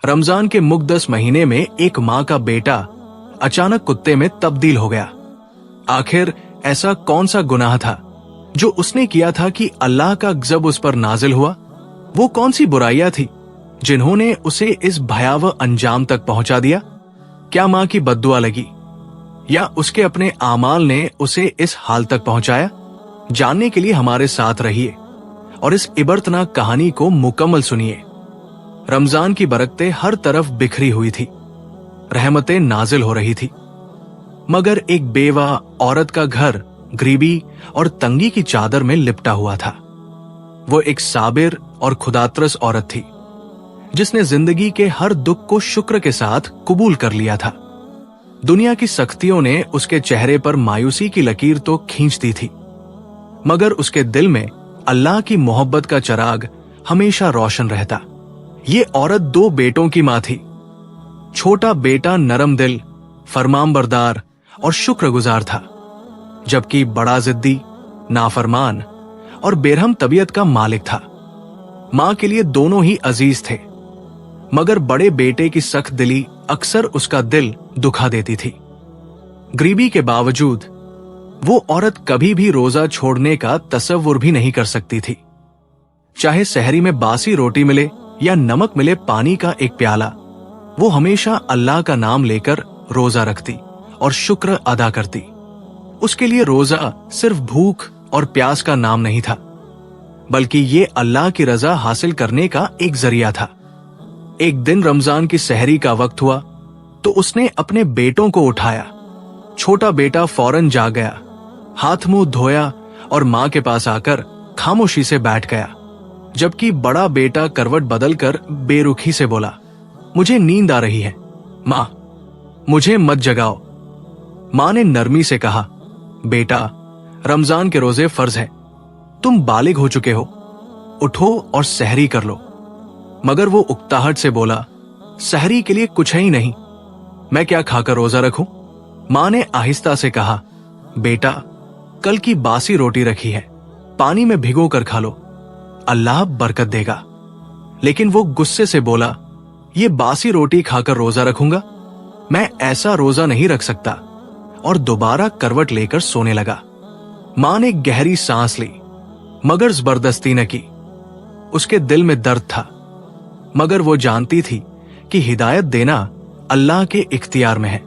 रमजान के मुक़द्दस महीने में एक माँ का बेटा अचानक कुत्ते में तब्दील हो गया। आखिर ऐसा कौन सा गुनाह था जो उसने किया था कि अल्लाह का गज़ब उस पर नाजिल हुआ? वो कौन सी बुराइयां थी जिन्होंने उसे इस भयावह अंजाम तक पहुंचा दिया? क्या माँ की बद्दुआ लगी या उसके अपने आमाल ने उसे इस हाल तक पहुंचाया? जानने के लिए हमारे साथ रहिए और इस इबरतनाक कहानी को मुकम्मल सुनिए। रमजान की बरकतें हर तरफ बिखरी हुई थी, रहमतें नाजिल हो रही थी, मगर एक बेवा औरत का घर गरीबी और तंगी की चादर में लिपटा हुआ था। वो एक साबिर और खुदातरस औरत थी जिसने जिंदगी के हर दुख को शुक्र के साथ कबूल कर लिया था। दुनिया की सख्तियों ने उसके चेहरे पर मायूसी की लकीर तो खींच दी थी, मगर उसके दिल में अल्लाह की मोहब्बत का चिराग हमेशा रोशन रहता। ये औरत 2 बेटों की मां थी। छोटा बेटा नरम दिल, फरमानबरदार और शुक्रगुजार था, जबकि बड़ा जिद्दी, नाफरमान और बेरहम तबीयत का मालिक था। मां के लिए दोनों ही अजीज थे, मगर बड़े बेटे की सख्त दिली अक्सर उसका दिल दुखा देती थी। गरीबी के बावजूद वो औरत कभी भी रोजा छोड़ने का तसव्वुर भी नहीं कर सकती थी। चाहे सहरी में बासी रोटी मिले या नमक मिले पानी का एक प्याला, वो हमेशा अल्लाह का नाम लेकर रोजा रखती और शुक्र अदा करती। उसके लिए रोजा सिर्फ भूख और प्यास का नाम नहीं था, बल्कि ये अल्लाह की रजा हासिल करने का एक जरिया था। एक दिन रमजान की सहरी का वक्त हुआ तो उसने अपने बेटों को उठाया। छोटा बेटा फौरन जाग गया, हाथ मुंह धोया और मां के पास आकर खामोशी से बैठ गया, जबकि बड़ा बेटा करवट बदलकर बेरुखी से बोला, मुझे नींद आ रही है मां, मुझे मत जगाओ। मां ने नरमी से कहा, बेटा, रमजान के रोजे फर्ज हैं, तुम बालिग हो चुके हो, उठो और सहरी कर लो। मगर वो उकताहट से बोला, सहरी के लिए कुछ ही नहीं, मैं क्या खाकर रोजा रखूं? मां ने आहिस्ता से कहा, बेटा, कल की बासी रोटी रखी है, पानी में भिगो कर खा लो, अल्लाह बरकत देगा। लेकिन वो गुस्से से बोला, ये बासी रोटी खाकर रोजा रखूंगा? मैं ऐसा रोजा नहीं रख सकता, और दोबारा करवट लेकर सोने लगा। मां ने गहरी सांस ली, मगर जबरदस्ती न की। उसके दिल में दर्द था, मगर वो जानती थी कि हिदायत देना अल्लाह के इख्तियार में है।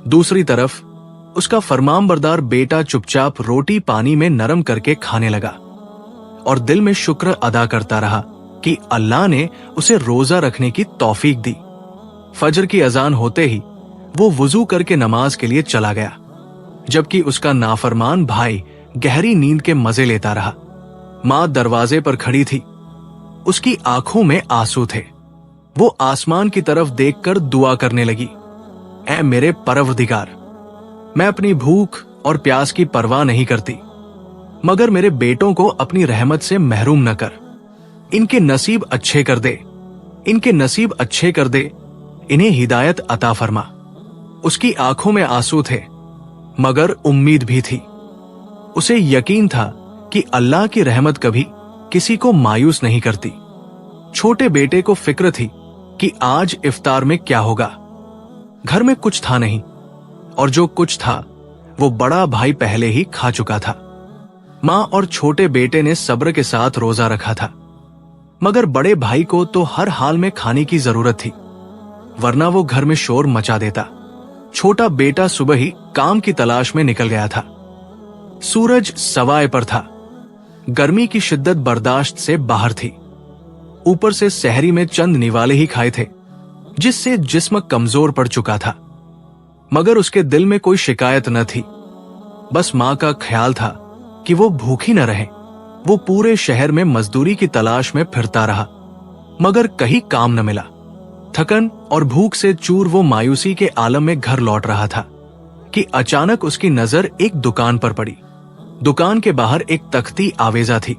दूसरी तरफ उसका फरमानबरदार बेटा चुपचाप रोटी पानी में नरम करके खाने लगा और दिल में शुक्र अदा करता रहा कि अल्लाह ने उसे रोजा रखने की तौफीक दी। फजर की अजान होते ही वो वुजू करके नमाज के लिए चला गया, जबकि उसका नाफरमान भाई गहरी नींद के मजे लेता रहा। मां दरवाजे पर खड़ी थी, उसकी आंखों में आंसू थे। वो आसमान की तरफ देखकर दुआ करने लगी, ऐ मेरे परवरदिगार, मैं अपनी भूख और प्यास की परवाह नहीं करती, मगर मेरे बेटों को अपनी रहमत से महरूम न कर। इनके नसीब अच्छे कर दे, इनके नसीब अच्छे कर दे, इन्हें हिदायत अता फरमा। उसकी आंखों में आंसू थे, मगर उम्मीद भी थी। उसे यकीन था कि अल्लाह की रहमत कभी किसी को मायूस नहीं करती। छोटे बेटे को फिक्र थी कि आज इफ्तार में क्या होगा। घर में कुछ था नहीं, और जो कुछ था वो बड़ा भाई पहले ही खा चुका था। मां और छोटे बेटे ने सब्र के साथ रोजा रखा था, मगर बड़े भाई को तो हर हाल में खाने की जरूरत थी, वरना वो घर में शोर मचा देता। छोटा बेटा सुबह ही काम की तलाश में निकल गया था। सूरज सवाए पर था, गर्मी की शिद्दत बर्दाश्त से बाहर थी। ऊपर से सहरी में चंद निवाले ही खाए थे, जिससे जिस्म कमजोर पड़ चुका था, मगर उसके दिल में कोई शिकायत न थी। बस मां का ख्याल था कि वो भूखी न रहे। वो पूरे शहर में मजदूरी की तलाश में फिरता रहा, मगर कहीं काम न मिला। थकन और भूख से चूर वो मायूसी के आलम में घर लौट रहा था कि अचानक उसकी नजर एक दुकान पर पड़ी। दुकान के बाहर एक तख्ती आवेजा थी,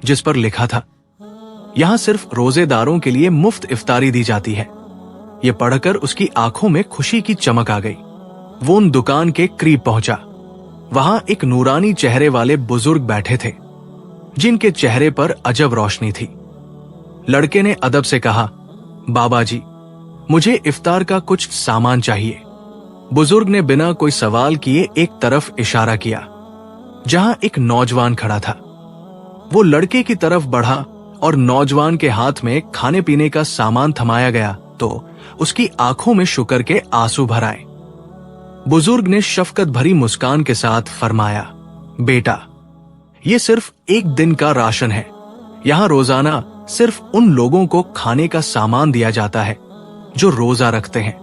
जिस पर लिखा था, यहां सिर्फ रोजेदारों के लिए मुफ्त इफ्तारी दी जाती है। ये पढ़कर उसकी आंखों में खुशी की चमक आ गई। वो उन दुकान के करीब पहुंचा। वहां एक नूरानी चेहरे वाले बुजुर्ग बैठे थे, जिनके चेहरे पर अजब रोशनी थी। लड़के ने अदब से कहा, बाबा जी, मुझे इफ्तार का कुछ सामान चाहिए। बुजुर्ग ने बिना कोई सवाल किए एक तरफ इशारा किया जहां एक नौजवान खड़ा था। वो लड़के की तरफ बढ़ा और नौजवान के हाथ में खाने पीने का सामान थमाया गया तो उसकी आंखों में शुक्र के आंसू भर आए। बुजुर्ग ने शफकत भरी मुस्कान के साथ फरमाया, बेटा, ये सिर्फ एक दिन का राशन है। यहाँ रोजाना सिर्फ उन लोगों को खाने का सामान दिया जाता है जो रोजा रखते हैं।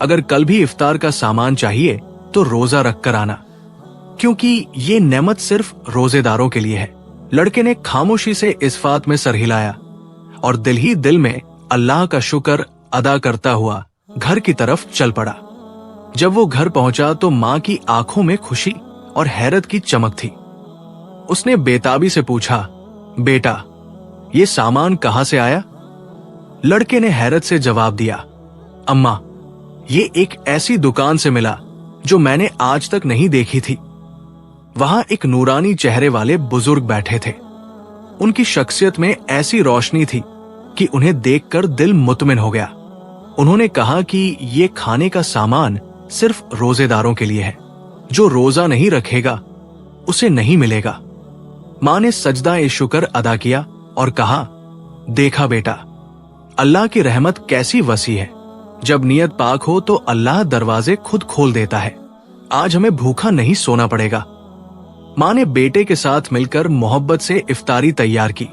अगर कल भी इफ्तार का सामान चाहिए तो रोजा रख कर आना, क्योंकि ये नेमत सिर्फ रोजेदारों के लिए है। लड़के ने खामोशी से इस बात में सर हिलाया और दिल ही दिल में अल्लाह का शुक्र अदा करता हुआ घर की तरफ चल पड़ा। जब वो घर पहुंचा तो मां की आंखों में खुशी और हैरत की चमक थी। उसने बेताबी से पूछा, बेटा, ये सामान कहां से आया? लड़के ने हैरत से जवाब दिया, अम्मा, ये एक ऐसी दुकान से मिला जो मैंने आज तक नहीं देखी थी। वहां एक नूरानी चेहरे वाले बुजुर्ग बैठे थे। उनकी शख्सियत में ऐसी रोशनी थी कि उन्हें देखकर दिल मुतमिन हो गया। उन्होंने कहा कि ये खाने का सामान सिर्फ रोजेदारों के लिए है। जो रोजा नहीं रखेगा उसे नहीं मिलेगा। मां ने सजदा-ए शुक्र अदा किया और कहा, देखा बेटा, अल्लाह की रहमत कैसी वसी है। जब नियत पाक हो तो अल्लाह दरवाजे खुद खोल देता है। आज हमें भूखा नहीं सोना पड़ेगा। मां ने बेटे के साथ मिलकर मोहब्बत से इफ्तारी तैयार की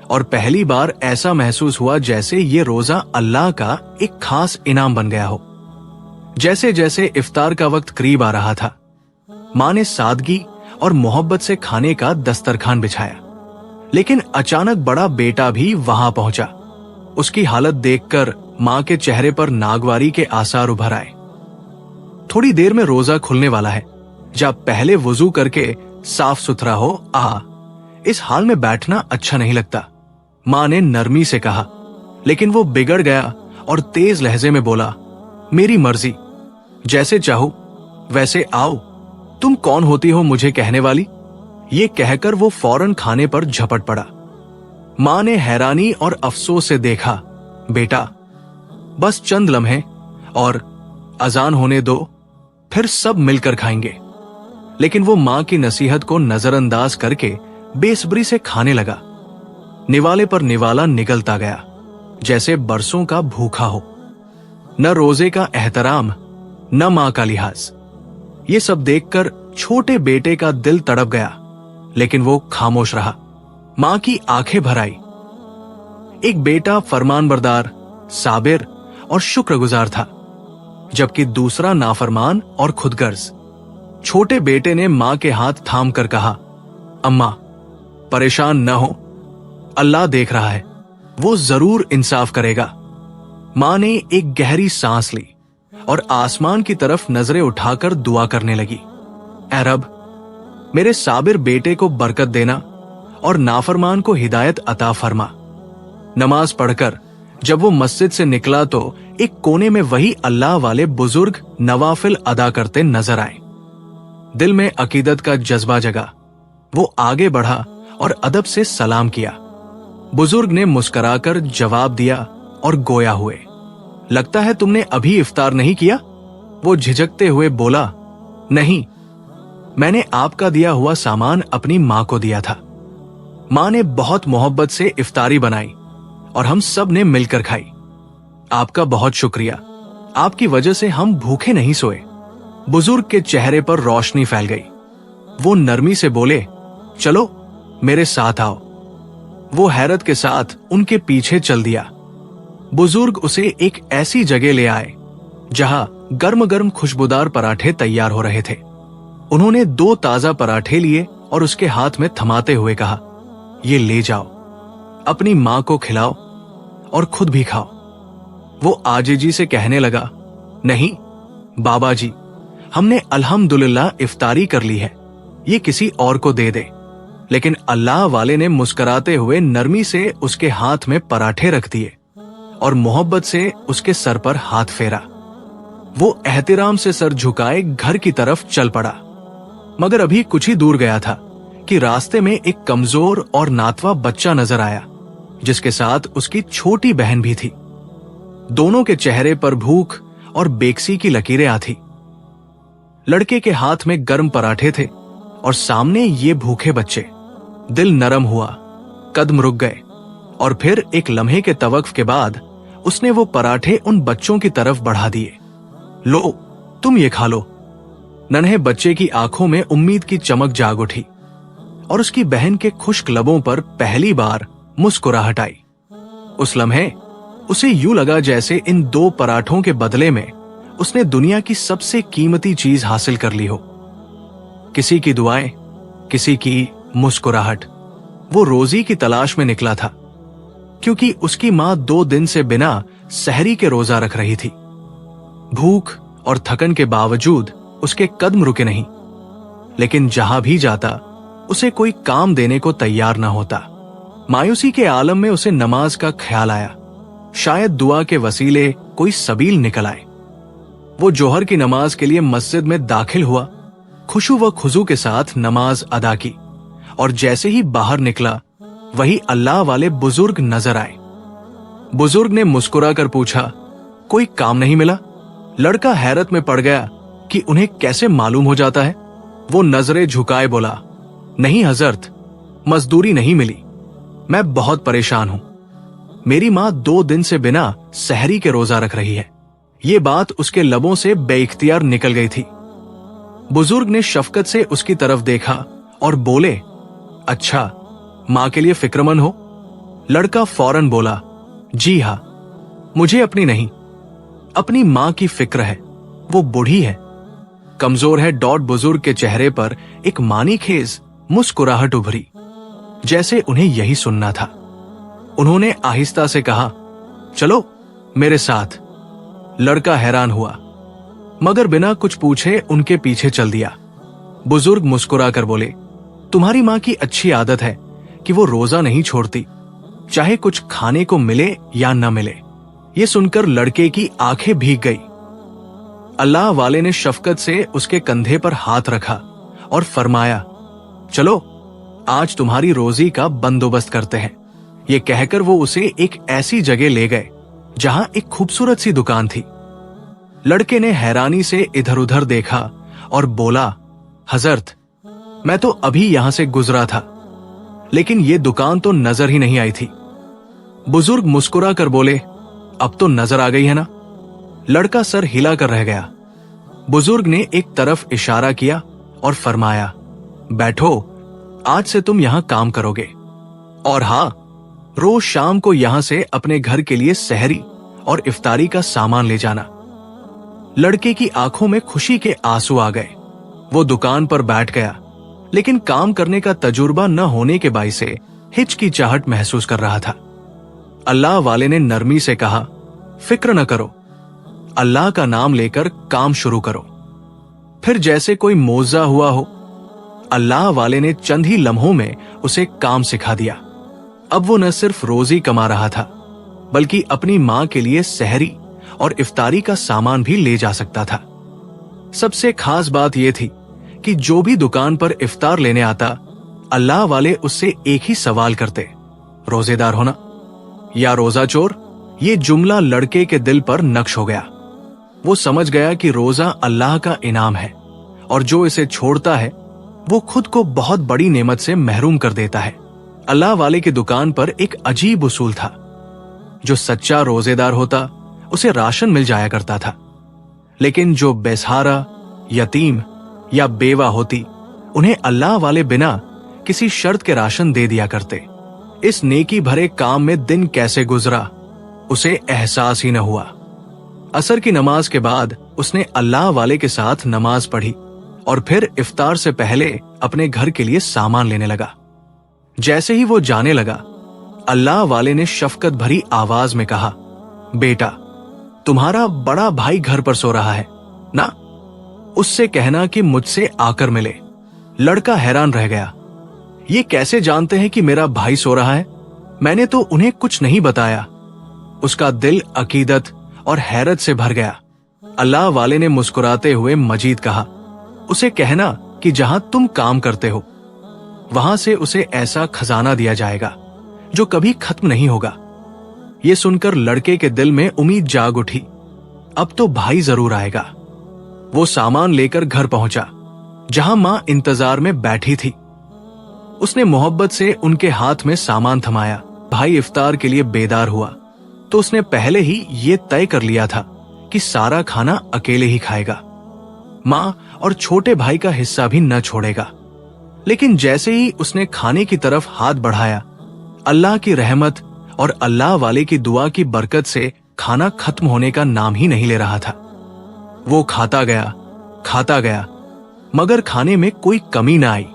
और पहली बार ऐसा महसूस हुआ जैसे ये रोजा अल्लाह का एक खास इनाम बन गया हो। जैसे जैसे इफ्तार का वक्त करीब आ रहा था, मां ने सादगी और मोहब्बत से खाने का दस्तरखान बिछाया। लेकिन अचानक बड़ा बेटा भी वहां पहुंचा। उसकी हालत देखकर मां के चेहरे पर नागवारी के आसार उभर आए। थोड़ी देर में रोजा खुलने वाला है। जब पहले वुजू करके साफ सुथरा हो आ। इस हाल में बैठना अच्छा नहीं लगता, मां ने नरमी से कहा। लेकिन वो बिगड़ गया और तेज लहजे में बोला, मेरी मर्जी, जैसे चाहो वैसे आओ। तुम कौन होती हो मुझे कहने वाली? ये कहकर वो फौरन खाने पर झपट पड़ा। मां ने हैरानी और अफसोस से देखा, बेटा, बस चंद लम्हे और अजान होने दो, फिर सब मिलकर खाएंगे। लेकिन वो मां की नसीहत को नजरअंदाज करके बेसब्री से खाने लगा। निवाले पर निवाला निगलता गया जैसे बरसों का भूखा हो। न रोजे का एहतराम, न मां का लिहाज। ये सब देखकर छोटे बेटे का दिल तड़प गया, लेकिन वो खामोश रहा। मां की आंखें भर आई। एक बेटा फरमानबरदार, साबिर और शुक्रगुजार था, जबकि दूसरा नाफरमान और खुदगर्ज। छोटे बेटे ने मां के हाथ थाम कर कहा, अम्मा, परेशान न हो, अल्लाह देख रहा है, वो जरूर इंसाफ करेगा। मां ने एक गहरी सांस ली और आसमान की तरफ नजरें उठाकर दुआ करने लगी, ऐ रब, मेरे साबिर बेटे को बरकत देना और नाफरमान को हिदायत अता फरमा। नमाज पढ़कर जब वो मस्जिद से निकला तो एक कोने में वही अल्लाह वाले बुजुर्ग नवाफिल अदा करते नजर आए। दिल में अकीदत का जज्बा जगा। वो आगे बढ़ा और अदब से सलाम किया। बुजुर्ग ने मुस्कुराकर जवाब दिया और गोया हुए, लगता है तुमने अभी इफ्तार नहीं किया? वो झिझकते हुए बोला, नहीं, मैंने आपका दिया हुआ सामान अपनी मां को दिया था। मां ने बहुत मोहब्बत से इफ्तारी बनाई और हम सब ने मिलकर खाई। आपका बहुत शुक्रिया, आपकी वजह से हम भूखे नहीं सोए। बुजुर्ग के चेहरे पर रोशनी फैल गई। वो नरमी से बोले, चलो मेरे साथ आओ। वो हैरत के साथ उनके पीछे चल दिया। बुजुर्ग उसे एक ऐसी जगह ले आए जहां गर्म गर्म खुशबूदार पराठे तैयार हो रहे थे। उन्होंने 2 ताजा पराठे लिए और उसके हाथ में थमाते हुए कहा, ये ले जाओ, अपनी मां को खिलाओ और खुद भी खाओ। वो आजिजी से कहने लगा, नहीं बाबा जी, हमने अल्हम्दुलिल्लाह इफ्तारी कर ली है, ये किसी और को दे दे। लेकिन अल्लाह वाले ने मुस्कुराते हुए नरमी से उसके हाथ में पराठे रख दिए और मोहब्बत से उसके सर पर हाथ फेरा। वो एहतिराम से सर झुकाए घर की तरफ चल पड़ा। मगर अभी कुछ ही दूर गया था कि रास्ते में एक कमजोर और नातवा बच्चा नजर आया, जिसके साथ उसकी छोटी बहन भी थी। दोनों के चेहरे पर भूख और बेकसी की लकीरें आती। लड़के के हाथ में गर्म पराठे थे और सामने ये भूखे बच्चे। दिल नरम हुआ, कदम रुक गए और फिर एक लम्हे के तवक्फ के बाद उसने वो पराठे उन बच्चों की तरफ बढ़ा दिए। लो, तुम ये खा लो। नन्हे बच्चे की आंखों में उम्मीद की चमक जाग उठी और उसकी बहन के खुश्क लबों पर पहली बार मुस्कुराहट आई। उस लम्हे उसे यूं लगा जैसे इन 2 पराठों के बदले में उसने दुनिया की सबसे कीमती चीज हासिल कर ली हो। किसी की दुआएं, किसी की मुस्कुराहट। वो रोजी की तलाश में निकला था क्योंकि उसकी मां 2 दिन से बिना सहरी के रोजा रख रही थी। भूख और थकन के बावजूद उसके कदम रुके नहीं, लेकिन जहां भी जाता उसे कोई काम देने को तैयार न होता। मायूसी के आलम में उसे नमाज का ख्याल आया, शायद दुआ के वसीले कोई सबील निकल आए। वो जोहर की नमाज के लिए मस्जिद में दाखिल हुआ, खुशू व खुजू के साथ नमाज अदा की और जैसे ही बाहर निकला वही अल्लाह वाले बुजुर्ग नजर आए। बुजुर्ग ने मुस्कुरा कर पूछा, कोई काम नहीं मिला? लड़का हैरत में पड़ गया कि उन्हें कैसे मालूम हो जाता है। वो नजरें झुकाए बोला, नहीं हजरत, मजदूरी नहीं मिली। मैं बहुत परेशान हूं। मेरी मां 2 दिन से बिना सहरी के रोजा रख रही है। ये बात उसके लबों से बेइख्तियार निकल गई थी। बुजुर्ग ने शफकत से उसकी तरफ देखा और बोले, अच्छा, मां के लिए फिक्रमंद हो? लड़का फौरन बोला, जी हां, मुझे अपनी नहीं, अपनी मां की फिक्र है। वो बूढ़ी है, कमजोर है। बुजुर्ग के चेहरे पर एक मानी खेज मुस्कुराहट उभरी, जैसे उन्हें यही सुनना था। उन्होंने आहिस्ता से कहा, चलो मेरे साथ। लड़का हैरान हुआ, मगर बिना कुछ पूछे उनके पीछे चल दिया। बुजुर्ग मुस्कुरा कर बोले, तुम्हारी मां की अच्छी आदत है कि वो रोजा नहीं छोड़ती, चाहे कुछ खाने को मिले या न मिले। ये सुनकर लड़के की आंखें भीग गई। अल्लाह वाले ने शफकत से उसके कंधे पर हाथ रखा और फरमाया, चलो आज तुम्हारी रोजी का बंदोबस्त करते हैं। ये कहकर वो उसे एक ऐसी जगह ले गए जहां एक खूबसूरत सी दुकान थी। लड़के ने हैरानी से इधर उधर देखा और बोला, हजरत, मैं तो अभी यहां से गुजरा था, लेकिन ये दुकान तो नजर ही नहीं आई थी। बुजुर्ग मुस्कुरा कर बोले, अब तो नजर आ गई है ना? लड़का सर हिला कर रह गया। बुजुर्ग ने एक तरफ इशारा किया और फरमाया, बैठो, आज से तुम यहां काम करोगे और हां, रोज शाम को यहां से अपने घर के लिए सहरी और इफ्तारी का सामान ले जाना। लड़के की आंखों में खुशी के आंसू आ गए। वो दुकान पर बैठ गया, लेकिन काम करने का तजुर्बा न होने के बाई से हिचकिचाहट महसूस कर रहा था। अल्लाह वाले ने नरमी से कहा, फिक्र न करो, अल्लाह का नाम लेकर काम शुरू करो। फिर जैसे कोई मोजा हुआ हो, अल्लाह वाले ने चंद ही लम्हों में उसे काम सिखा दिया। अब वो न सिर्फ रोजी कमा रहा था, बल्कि अपनी मां के लिए सहरी और इफ्तारी का सामान भी ले जा सकता था। सबसे खास बात यह थी कि जो भी दुकान पर इफ्तार लेने आता, अल्लाह वाले उससे एक ही सवाल करते, रोजेदार होना या रोजा चोर? ये जुमला लड़के के दिल पर नक्श हो गया। वो समझ गया कि रोजा अल्लाह का इनाम है और जो इसे छोड़ता है वो खुद को बहुत बड़ी नेमत से महरूम कर देता है। अल्लाह वाले की दुकान पर एक अजीब उसूल था, जो सच्चा रोजेदार होता उसे राशन मिल जाया करता था, लेकिन जो बेसहारा, यतीम या बेवा होती, उन्हें अल्लाह वाले बिना किसी शर्त के राशन दे दिया करते। इस नेकी भरे काम में दिन कैसे गुजरा उसे एहसास ही न हुआ। असर की नमाज के बाद उसने अल्लाह वाले के साथ नमाज पढ़ी और फिर इफ्तार से पहले अपने घर के लिए सामान लेने लगा। जैसे ही वो जाने लगा, अल्लाह वाले ने शफकत भरी आवाज में कहा, बेटा, तुम्हारा बड़ा भाई घर पर सो रहा है ना, उससे कहना कि मुझसे आकर मिले। लड़का हैरान रह गया, ये कैसे जानते हैं कि मेरा भाई सो रहा है? मैंने तो उन्हें कुछ नहीं बताया। उसका दिल अकीदत और हैरत से भर गया। अल्लाह वाले ने मुस्कुराते हुए मजीद कहा, उसे कहना कि जहां तुम काम करते हो वहां से उसे ऐसा खजाना दिया जाएगा जो कभी खत्म नहीं होगा। ये सुनकर लड़के के दिल में उम्मीद जाग उठी। अब तो भाई जरूर आएगा। वो सामान लेकर घर पहुंचा, जहां मां इंतजार में बैठी थी। उसने मोहब्बत से उनके हाथ में सामान थमाया। भाई इफ्तार के लिए बेदार हुआ तो उसने पहले ही ये तय कर लिया था कि सारा खाना अकेले ही खाएगा, मां और छोटे भाई का हिस्सा भी न छोड़ेगा। लेकिन जैसे ही उसने खाने की तरफ हाथ बढ़ाया, अल्लाह की रहमत और अल्लाह वाले की दुआ की बरकत से खाना खत्म होने का नाम ही नहीं ले रहा था। वो खाता गया, मगर खाने में कोई कमी ना आई।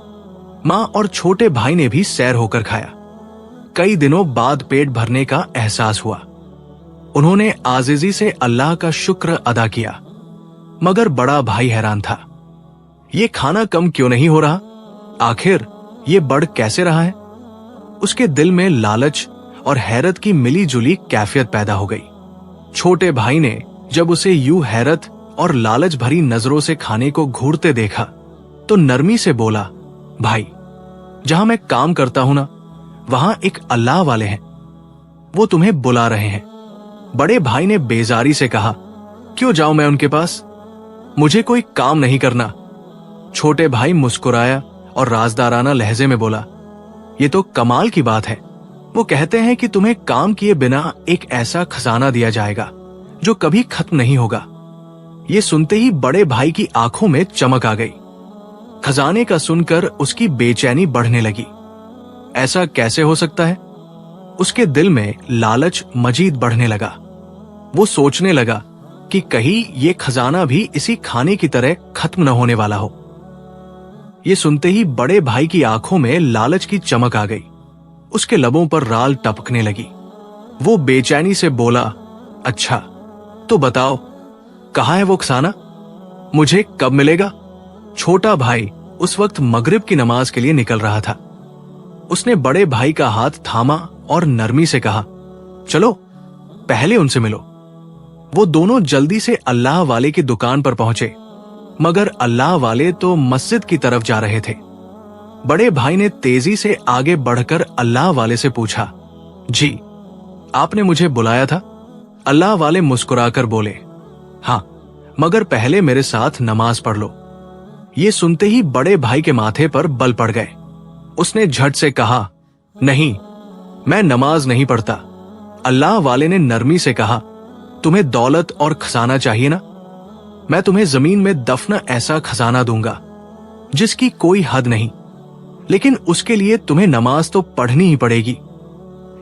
मां और छोटे भाई ने भी सैर होकर खाया। कई दिनों बाद पेट भरने का एहसास हुआ। उन्होंने आजिजी से अल्लाह का शुक्र अदा किया, मगर बड़ा भाई हैरान था। ये खाना कम क्यों नहीं हो रहा? आखिर ये बढ़ कैसे रहा है? उसके दिल में लालच और हैरत की मिली जुली कैफियत पैदा हो गई। छोटे भाई ने जब उसे यूं हैरत और लालच भरी नजरों से खाने को घूरते देखा तो नरमी से बोला, भाई, जहां मैं काम करता हूं ना, वहां एक अल्लाह वाले हैं, वो तुम्हें बुला रहे हैं। बड़े भाई ने बेजारी से कहा, क्यों जाऊं मैं उनके पास? मुझे कोई काम नहीं करना। छोटे भाई मुस्कुराया और राजदाराना लहजे में बोला, ये तो कमाल की बात है। वो कहते हैं कि तुम्हें काम किए बिना एक ऐसा खजाना दिया जाएगा जो कभी खत्म नहीं होगा। ये सुनते ही बड़े भाई की आंखों में चमक आ गई। खजाने का सुनकर उसकी बेचैनी बढ़ने लगी। ऐसा कैसे हो सकता है? उसके दिल में लालच मजीद बढ़ने लगा। वो सोचने लगा कि कहीं ये खजाना भी इसी खाने की तरह खत्म न होने वाला हो। ये सुनते ही बड़े भाई की आंखों में लालच की चमक आ गई। उसके लबों पर राल टपकने लगी। वो बेचैनी से बोला, अच्छा तो बताओ, कहाँ है वो खजाना? मुझे कब मिलेगा? छोटा भाई उस वक्त मगरिब की नमाज के लिए निकल रहा था। उसने बड़े भाई का हाथ थामा और नरमी से कहा, चलो पहले उनसे मिलो। वो दोनों जल्दी से अल्लाह वाले की दुकान पर पहुंचे, मगर अल्लाह वाले तो मस्जिद की तरफ जा रहे थे। बड़े भाई ने तेजी से आगे बढ़कर अल्लाह वाले से पूछा, जी आपने मुझे बुलाया था? अल्लाह वाले मुस्कुराकर बोले, हाँ, मगर पहले मेरे साथ नमाज पढ़ लो। ये सुनते ही बड़े भाई के माथे पर बल पड़ गए। उसने झट से कहा, नहीं, मैं नमाज नहीं पढ़ता। अल्लाह वाले ने नरमी से कहा, तुम्हें दौलत और खजाना चाहिए ना? मैं तुम्हें जमीन में दफन ऐसा खजाना दूंगा जिसकी कोई हद नहीं, लेकिन उसके लिए तुम्हें नमाज तो पढ़नी ही पड़ेगी।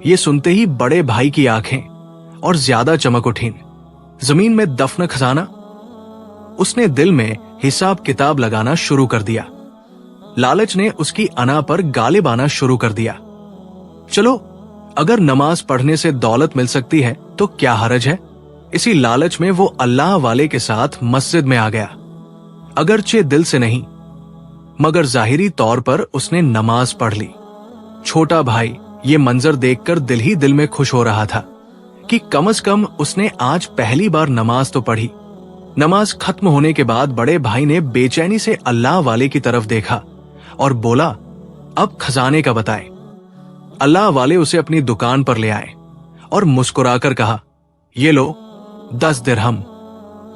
ये सुनते ही बड़े भाई की आंखें और ज्यादा चमक उठीं। जमीन में दफन खजाना? उसने दिल में हिसाब किताब लगाना शुरू कर दिया। लालच ने उसकी अना पर गालिब आना शुरू कर दिया। चलो, अगर नमाज पढ़ने से दौलत मिल सकती है तो क्या हरज है? इसी लालच में वो अल्लाह वाले के साथ मस्जिद में आ गया। अगरचे दिल से नहीं, मगर जाहिरी तौर पर उसने नमाज पढ़ ली। छोटा भाई ये मंजर देखकर दिल ही दिल में खुश हो रहा था कि कम से कम उसने आज पहली बार नमाज तो पढ़ी। नमाज खत्म होने के बाद बड़े भाई ने बेचैनी से अल्लाह वाले की तरफ देखा और बोला, अब खजाने का बताएं। अल्लाह वाले उसे अपनी दुकान पर ले आए और मुस्कुराकर कहा, ये लो 10 दिरहम,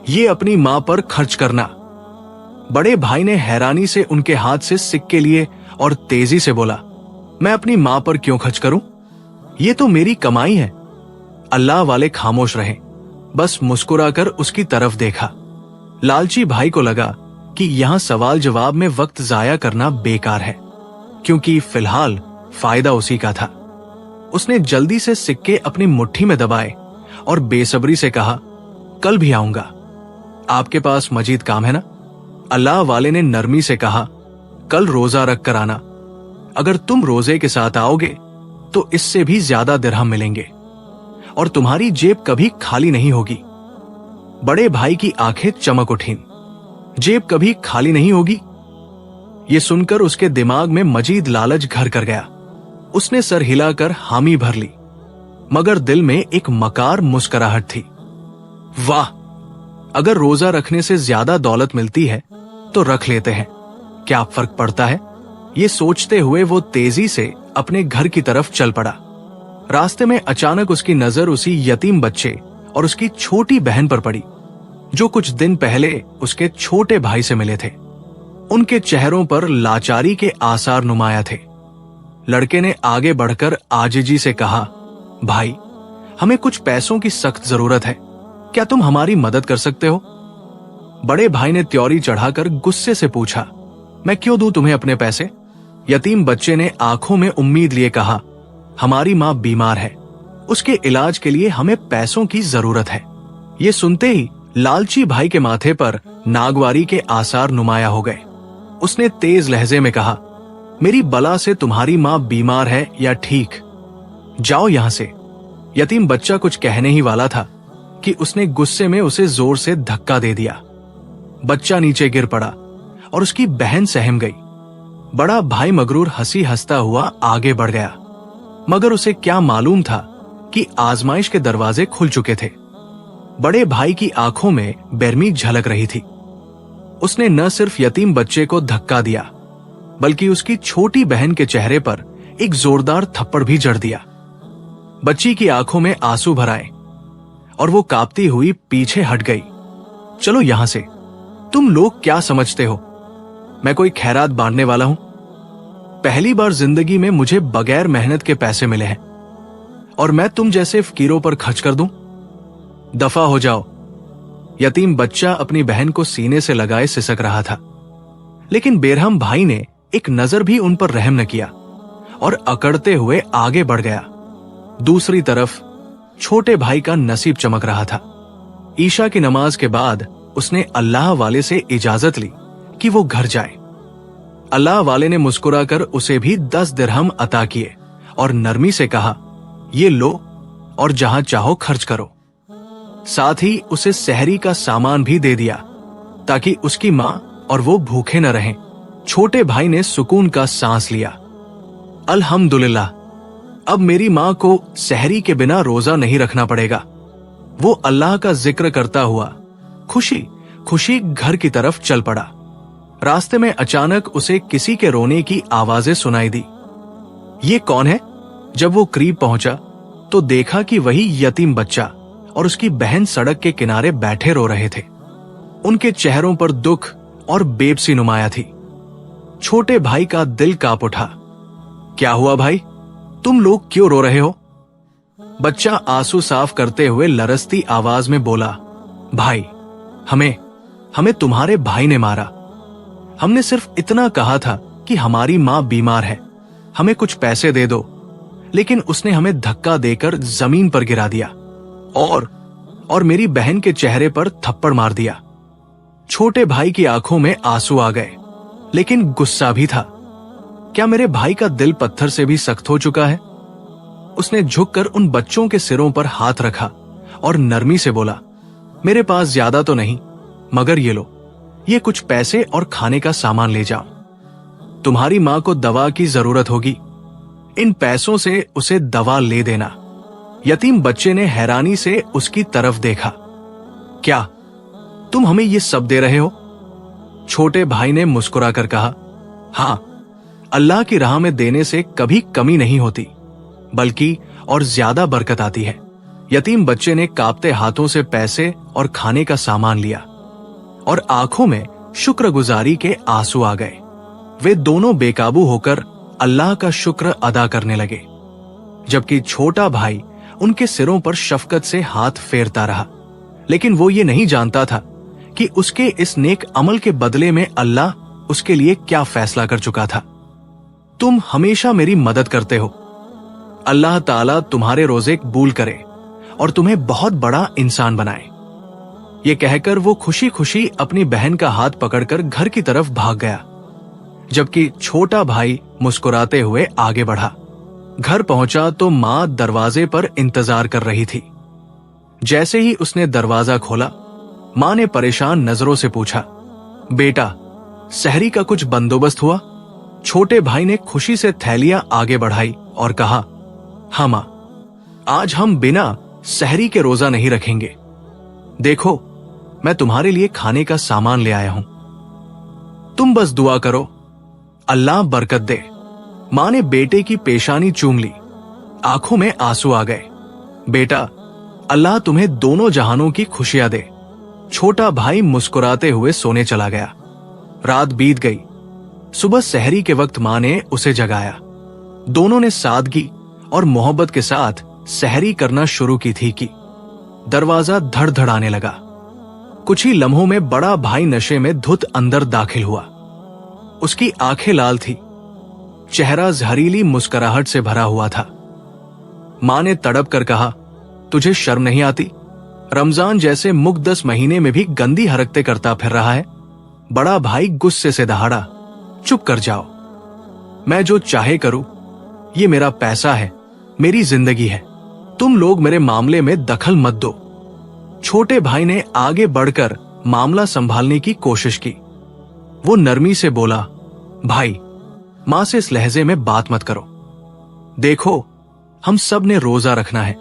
ये अपनी मां पर खर्च करना। बड़े भाई ने हैरानी से उनके हाथ से सिक्के लिए और तेजी से बोला, मैं अपनी मां पर क्यों खर्च करूं? ये तो मेरी कमाई है। अल्लाह वाले खामोश रहे, बस मुस्कुराकर उसकी तरफ देखा। लालची भाई को लगा कि यहां सवाल जवाब में वक्त जाया करना बेकार है, क्योंकि फिलहाल फायदा उसी का था। उसने जल्दी से सिक्के अपनी मुट्ठी में दबाए और बेसब्री से कहा, कल भी आऊंगा। आपके पास मजीद काम है ना? अल्लाह वाले ने नरमी से कहा, कल रोजा रख कर आना। अगर तुम रोजे के साथ आओगे तो इससे भी ज्यादा दिरहम मिलेंगे और तुम्हारी जेब कभी खाली नहीं होगी। बड़े भाई की आंखें चमक उठीं। जेब कभी खाली नहीं होगी? ये सुनकर उसके दिमाग में मजीद लालच घर कर गया। उसने सर हिलाकर हामी भर ली, मगर दिल में एक मकार मुस्कुराहट थी। वाह, अगर रोजा रखने से ज्यादा दौलत मिलती है तो रख लेते हैं, क्या फर्क पड़ता है? ये सोचते हुए वो तेजी से अपने घर की तरफ चल पड़ा। रास्ते में अचानक उसकी नजर उसी यतीम बच्चे और उसकी छोटी बहन पर पड़ी, जो कुछ दिन पहले उसके छोटे भाई से मिले थे। उनके चेहरों पर लाचारी के आसार नुमाया थे। लड़के ने आगे बढ़कर आजिजी से कहा, भाई, हमें कुछ पैसों की सख्त जरूरत है, क्या तुम हमारी मदद कर सकते हो? बड़े भाई ने त्योरी चढ़ाकर गुस्से से पूछा, मैं क्यों दूं तुम्हें अपने पैसे? यतीम बच्चे ने आंखों में उम्मीद लिए कहा, हमारी मां बीमार है, उसके इलाज के लिए हमें पैसों की जरूरत है। ये सुनते ही लालची भाई के माथे पर नागवारी के आसार नुमाया हो गए। उसने तेज लहजे में कहा, मेरी बला से तुम्हारी मां बीमार है या ठीक, जाओ यहां से। यतीम बच्चा कुछ कहने ही वाला था कि उसने गुस्से में उसे जोर से धक्का दे दिया। बच्चा नीचे गिर पड़ा और उसकी बहन सहम गई। बड़ा भाई मगरूर हंसी हंसता हुआ आगे बढ़ गया, मगर उसे क्या मालूम था कि आजमाइश के दरवाजे खुल चुके थे। बड़े भाई की आंखों में बेरमी झलक रही थी। उसने न सिर्फ यतीम बच्चे को धक्का दिया, बल्कि उसकी छोटी बहन के चेहरे पर एक जोरदार थप्पड़ भी जड़ दिया। बच्ची की आंखों में आंसू भर आए और वो कांपती हुई पीछे हट गई। चलो यहां से, तुम लोग क्या समझते हो मैं कोई खैरात बांटने वाला हूं? पहली बार जिंदगी में मुझे बगैर मेहनत के पैसे मिले हैं और मैं तुम जैसे फकीरों पर खर्च कर दूं? दफा हो जाओ। यतीम बच्चा अपनी बहन को सीने से लगाए सिसक रहा था, लेकिन बेरहम भाई ने एक नजर भी उन पर रहम न किया और अकड़ते हुए आगे बढ़ गया। दूसरी तरफ छोटे भाई का नसीब चमक रहा था। ईशा की नमाज के बाद उसने अल्लाह वाले से इजाजत ली कि वो घर जाए। अल्लाह वाले ने मुस्कुराकर उसे भी 10 दिरहम अता किए और नरमी से कहा, ये लो और जहां चाहो खर्च करो। साथ ही उसे सहरी का सामान भी दे दिया ताकि उसकी मां और वो भूखे न रहें। छोटे भाई ने सुकून का सांस लिया। अल्हम्दुलिल्लाह, अब मेरी मां को सहरी के बिना रोजा नहीं रखना पड़ेगा। वो अल्लाह का जिक्र करता हुआ खुशी खुशी घर की तरफ चल पड़ा। रास्ते में अचानक उसे किसी के रोने की आवाजें सुनाई दी। ये कौन है? जब वो करीब पहुंचा तो देखा कि वही यतीम बच्चा और उसकी बहन सड़क के किनारे बैठे रो रहे थे। उनके चेहरों पर दुख और बेबसी नुमाया थी। छोटे भाई का दिल कांप उठा। क्या हुआ भाई, तुम लोग क्यों रो रहे हो? बच्चा आंसू साफ करते हुए लरसती आवाज में बोला, भाई, हमें तुम्हारे भाई ने मारा। हमने सिर्फ इतना कहा था कि हमारी मां बीमार है, हमें कुछ पैसे दे दो, लेकिन उसने हमें धक्का देकर जमीन पर गिरा दिया और मेरी बहन के चेहरे पर थप्पड़ मार दिया। छोटे भाई की आंखों में आंसू आ गए, लेकिन गुस्सा भी था। क्या मेरे भाई का दिल पत्थर से भी सख्त हो चुका है? उसने झुककर उन बच्चों के सिरों पर हाथ रखा और नरमी से बोला, मेरे पास ज्यादा तो नहीं, मगर ये लो, ये कुछ पैसे और खाने का सामान ले जाओ। तुम्हारी मां को दवा की जरूरत होगी, इन पैसों से उसे दवा ले देना। यतीम बच्चे ने हैरानी से उसकी तरफ देखा। क्या तुम हमें ये सब दे रहे हो? छोटे भाई ने मुस्कुराकर कहा, हां, अल्लाह की राह में देने से कभी कमी नहीं होती, बल्कि और ज्यादा बरकत आती है। यतीम बच्चे ने कांपते हाथों से पैसे और खाने का सामान लिया और आंखों में शुक्रगुजारी के आंसू आ गए। वे दोनों बेकाबू होकर अल्लाह का शुक्र अदा करने लगे, जबकि छोटा भाई उनके सिरों पर शफकत से हाथ फेरता रहा। लेकिन वो ये नहीं जानता था कि उसके इस नेक अमल के बदले में अल्लाह उसके लिए क्या फैसला कर चुका था। तुम हमेशा मेरी मदद करते हो, अल्लाह ताला तुम्हारे रोजे कबूल करे और तुम्हें बहुत बड़ा इंसान बनाए। ये कहकर वो खुशी खुशी अपनी बहन का हाथ पकड़कर घर की तरफ भाग गया, जबकि छोटा भाई मुस्कुराते हुए आगे बढ़ा। घर पहुंचा तो मां दरवाजे पर इंतजार कर रही थी। जैसे ही उसने दरवाजा खोला, मां ने परेशान नजरों से पूछा, बेटा, सहरी का कुछ बंदोबस्त हुआ? छोटे भाई ने खुशी से थैलियां आगे बढ़ाई और कहा, हाँ मां, आज हम बिना सहरी के रोजा नहीं रखेंगे। देखो, मैं तुम्हारे लिए खाने का सामान ले आया हूं, तुम बस दुआ करो, अल्लाह बरकत दे। मां ने बेटे की पेशानी चूम ली आंखों में आंसू आ गए। बेटा, अल्लाह तुम्हें दोनों जहानों की खुशियां दे। छोटा भाई मुस्कुराते हुए सोने चला गया। रात बीत गई। सुबह सहरी के वक्त मां ने उसे जगाया। दोनों ने सादगी और मोहब्बत के साथ सहरी करना शुरू की थी कि दरवाजा धड़धड़ाने लगा। कुछ ही लम्हों में बड़ा भाई नशे में धुत अंदर दाखिल हुआ। उसकी आंखें लाल थी, चेहरा जहरीली मुस्कुराहट से भरा हुआ था। मां ने तड़प कर कहा, तुझे शर्म नहीं आती? रमजान जैसे मुकद्दस महीने में भी गंदी हरकतें करता फिर रहा है। बड़ा भाई गुस्से से दहाड़ा, चुप कर जाओ, मैं जो चाहे करूं, ये मेरा पैसा है, मेरी जिंदगी है, तुम लोग मेरे मामले में दखल मत दो। छोटे भाई ने आगे बढ़कर मामला संभालने की कोशिश की। वो नरमी से बोला, भाई, मां से इस लहजे में बात मत करो। देखो, हम सब ने रोजा रखना है,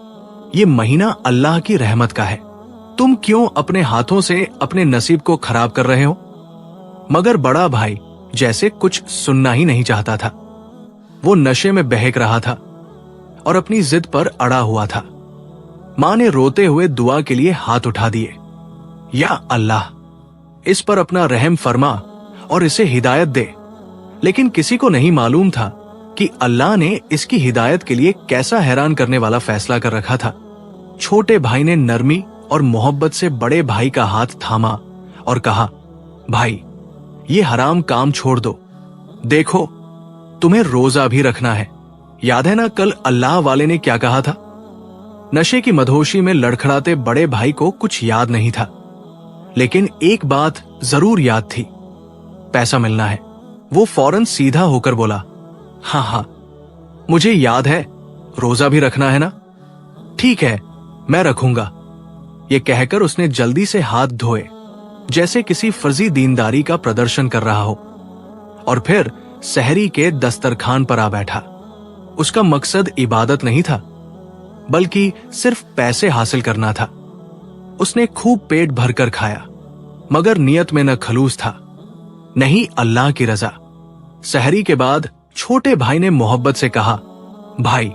ये महीना अल्लाह की रहमत का है। तुम क्यों अपने हाथों से अपने नसीब को खराब कर रहे हो? मगर बड़ा भाई जैसे कुछ सुनना ही नहीं चाहता था। वो नशे में बहक रहा था और अपनी जिद पर अड़ा हुआ था। मां ने रोते हुए दुआ के लिए हाथ उठा दिए। या अल्लाह, इस पर अपना रहम फरमा और इसे हिदायत दे। लेकिन किसी को नहीं मालूम था कि अल्लाह ने इसकी हिदायत के लिए कैसा हैरान करने वाला फैसला कर रखा था। छोटे भाई ने नरमी और मोहब्बत से बड़े भाई का हाथ थामा और कहा, भाई, ये हराम काम छोड़ दो। देखो, तुम्हें रोजा भी रखना है। याद है ना कल अल्लाह वाले ने क्या कहा था? नशे की मधोशी में लड़खड़ाते बड़े भाई को कुछ याद नहीं था, लेकिन एक बात जरूर याद थी, पैसा मिलना है। वो फौरन सीधा होकर बोला, हाँ हाँ, मुझे याद है, रोजा भी रखना है ना? ठीक है, मैं रखूंगा। ये कहकर उसने जल्दी से हाथ धोए, जैसे किसी फर्जी दीनदारी का प्रदर्शन कर रहा हो, और फिर सहरी के दस्तरखान पर आ बैठा। उसका मकसद इबादत नहीं था, बल्कि सिर्फ पैसे हासिल करना था। उसने खूब पेट भरकर खाया, मगर नियत में न खलूस था, नहीं अल्लाह की रजा। सहरी के बाद छोटे भाई ने मोहब्बत से कहा, भाई,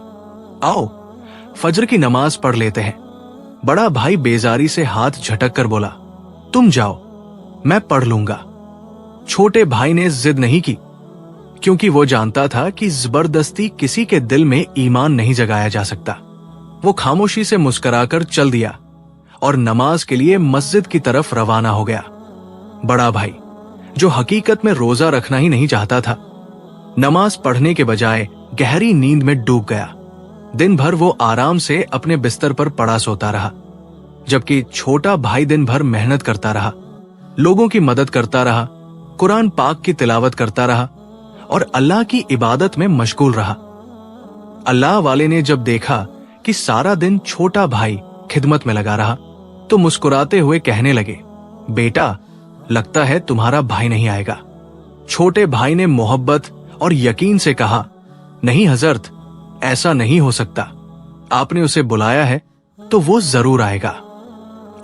आओ, फजर की नमाज पढ़ लेते हैं। बड़ा भाई बेजारी से हाथ झटक कर बोला, तुम जाओ, मैं पढ़ लूंगा। छोटे भाई ने जिद नहीं की, क्योंकि वो जानता था कि जबरदस्ती किसी के दिल में ईमान नहीं जगाया जा सकता। वो खामोशी से मुस्कुराकर चल दिया और नमाज के लिए मस्जिद की तरफ रवाना हो गया। बड़ा भाई, जो हकीकत में रोजा रखना ही नहीं चाहता था, नमाज पढ़ने के बजाय गहरी नींद में डूब गया। दिन भर वो आराम से अपने बिस्तर पर पड़ा सोता रहा, जबकि छोटा भाई दिन भर मेहनत करता रहा, लोगों की मदद करता रहा, कुरान पाक की तिलावत करता रहा और अल्लाह की इबादत में मशगूल रहा। अल्लाह वाले ने जब देखा कि सारा दिन छोटा भाई खिदमत में लगा रहा, तो मुस्कुराते हुए कहने लगे, बेटा, लगता है तुम्हारा भाई नहीं आएगा। छोटे भाई ने मोहब्बत और यकीन से कहा, नहीं हजरत, ऐसा नहीं हो सकता। आपने उसे बुलाया है तो वो जरूर आएगा।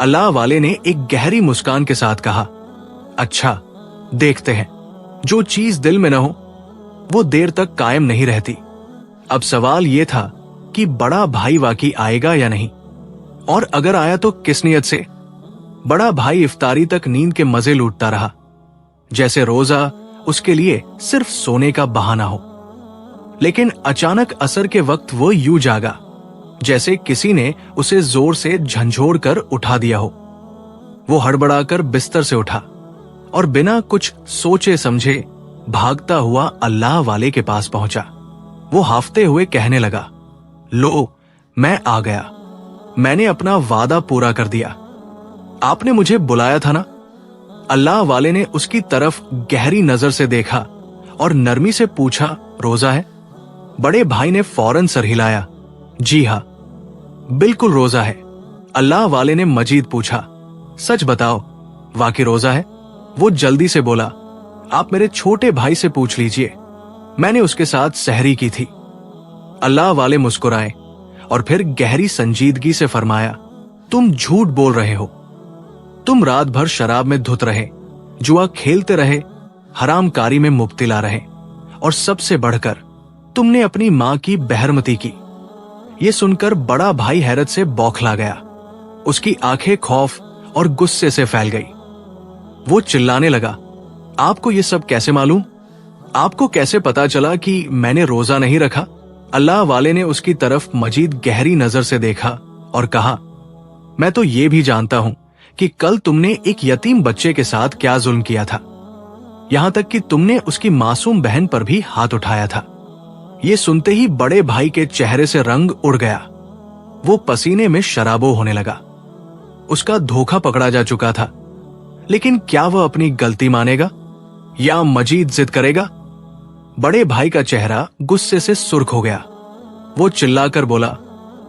अल्लाह वाले ने एक गहरी मुस्कान के साथ कहा, अच्छा, देखते हैं। जो चीज दिल में न हो वो देर तक कायम नहीं रहती। अब सवाल ये था कि बड़ा भाई वाकई आएगा या नहीं, और अगर आया तो किस नियत से। बड़ा भाई इफ्तारी तक नींद के मजे लूटता रहा, जैसे रोजा उसके लिए सिर्फ सोने का बहाना हो। लेकिन अचानक असर के वक्त वो यूं जागा जैसे किसी ने उसे जोर से झंझोड़ कर उठा दिया हो। वो हड़बड़ाकर बिस्तर से उठा और बिना कुछ सोचे समझे भागता हुआ अल्लाह वाले के पास पहुंचा। वो हाफते हुए कहने लगा, लो, मैं आ गया। मैंने अपना वादा पूरा कर दिया। आपने मुझे बुलाया था ना? अल्लाह वाले ने उसकी तरफ गहरी नजर से देखा और नरमी से पूछा, रोजा है? बड़े भाई ने फौरन सर हिलाया, जी हाँ, बिल्कुल रोजा है। अल्लाह वाले ने मजीद पूछा, सच बताओ, वाकई रोजा है? वो जल्दी से बोला, आप मेरे छोटे भाई से पूछ लीजिए, मैंने उसके साथ सहरी की थी। अल्लाह वाले मुस्कुराए और फिर गहरी संजीदगी से फरमाया, तुम झूठ बोल रहे हो। तुम रात भर शराब में धुत रहे, जुआ खेलते रहे, हरामकारी में मुब्तिला रहे, और सबसे बढ़कर तुमने अपनी मां की बहरमती की। ये सुनकर बड़ा भाई हैरत से बौखला गया। उसकी आंखें खौफ और गुस्से से फैल गई। वो चिल्लाने लगा, आपको ये सब कैसे मालूम? आपको कैसे पता चला कि मैंने रोजा नहीं रखा? अल्लाह वाले ने उसकी तरफ मजीद गहरी नजर से देखा और कहा, मैं तो ये भी जानता हूं कि कल तुमने एक यतीम बच्चे के साथ क्या जुल्म किया था, यहां तक कि तुमने उसकी मासूम बहन पर भी हाथ उठाया था। ये सुनते ही बड़े भाई के चेहरे से रंग उड़ गया। वो पसीने में शराबो होने लगा। उसका धोखा पकड़ा जा चुका था, लेकिन क्या वह अपनी गलती मानेगा या मजीद जिद करेगा? बड़े भाई का चेहरा गुस्से से सुर्ख हो गया। वो चिल्लाकर बोला,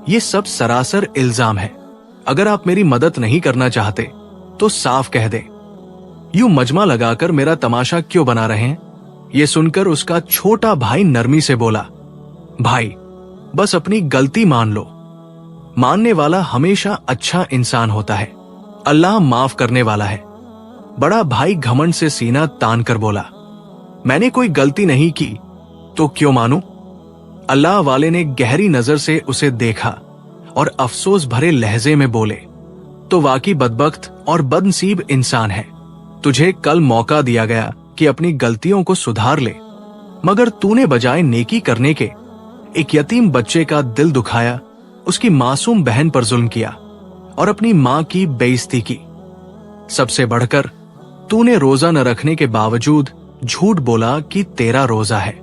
ये सब सरासर इल्जाम है। अगर आप मेरी मदद नहीं करना चाहते तो साफ कह दे। यूं मजमा लगाकर मेरा तमाशा क्यों बना रहे हैं? ये सुनकर उसका छोटा भाई नरमी से बोला, भाई बस अपनी गलती मान लो। मानने वाला हमेशा अच्छा इंसान होता है। अल्लाह माफ करने वाला है। बड़ा भाई घमंड से सीना तान कर बोला, मैंने कोई गलती नहीं की तो क्यों मानूं? अल्लाह वाले ने गहरी नजर से उसे देखा और अफसोस भरे लहजे में बोले, तो वाकई बदबख्त और बदनसीब इंसान है। तुझे कल मौका दिया गया कि अपनी गलतियों को सुधार ले, मगर तूने बजाय नेकी करने के एक यतीम बच्चे का दिल दुखाया, उसकी मासूम बहन पर जुल्म किया और अपनी मां की बेइज्जती की। सबसे बढ़कर तूने रोजा न रखने के बावजूद झूठ बोला कि तेरा रोजा है।